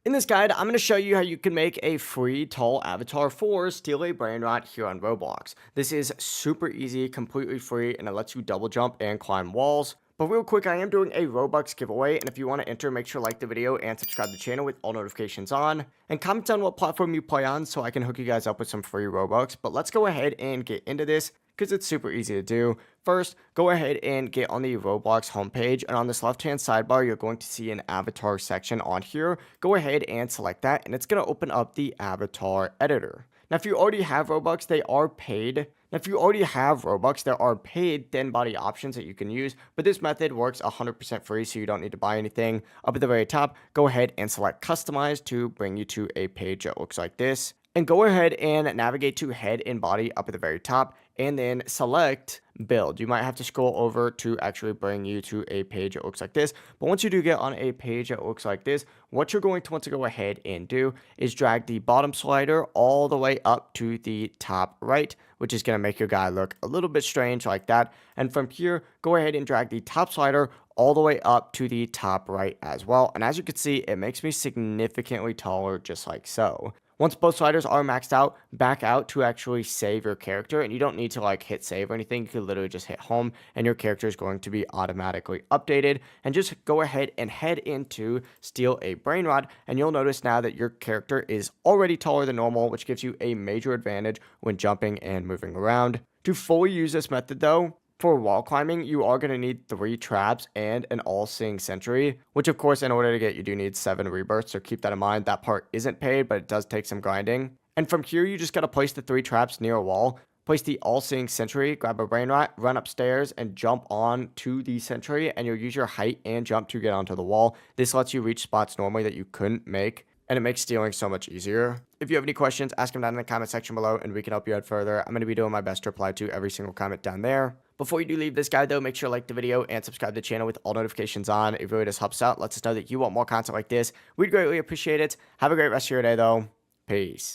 In this guide, I'm going to show you how you can make a free tall avatar for Steal A Brainrot here on Roblox. This is super easy, completely free, and it lets you double jump and climb walls. But real quick, I am doing a Robux giveaway, and if you want to enter, make sure to like the video and subscribe to the channel with all notifications on. And comment down what platform you play on so I can hook you guys up with some free Robux. But let's go ahead and get into this because it's super easy to do. First, go ahead and get on the Roblox homepage, and on this left-hand sidebar, you're going to see an avatar section on here. Go ahead and select that, and it's going to open up the avatar editor. Now, if you already have Robux, they are paid. Now, if you already have Robux, there are paid thin body options that you can use, but this method works 100% free, so you don't need to buy anything. Up at the very top, go ahead and select Customize to bring you to a page that looks like this. And go ahead and navigate to head and body up at the very top, and then select build. You might have to scroll over to actually bring you to a page that looks like this. But once you do get on a page that looks like this, what you're going to want to go ahead and do is drag the bottom slider all the way up to the top right, which is going to make your guy look a little bit strange like that. And from here, go ahead and drag the top slider all the way up to the top right as well. And as you can see, it makes me significantly taller just like so. Once both sliders are maxed out, back out to actually save your character, and you don't need to like hit save or anything. You can literally just hit home and your character is going to be automatically updated. And just go ahead and head into Steal A Brainrot, and you'll notice now that your character is already taller than normal, which gives you a major advantage when jumping and moving around. To fully use this method though, for wall climbing, you are going to need 3 traps and an all-seeing sentry, which of course in order to get you do need 7 rebirths, so keep that in mind. That part isn't paid, but it does take some grinding. And from here, you just got to place the 3 traps near a wall, place the all-seeing sentry, grab a brainrot, run upstairs, and jump on to the sentry, and you'll use your height and jump to get onto the wall. This lets you reach spots normally that you couldn't make, and it makes stealing so much easier. If you have any questions, ask them down in the comment section below, and we can help you out further. I'm going to be doing my best to reply to every single comment down there. Before you do leave this guide though, make sure to like the video and subscribe to the channel with all notifications on. It really just helps out. Lets us know that you want more content like this. We'd greatly appreciate it. Have a great rest of your day though. Peace.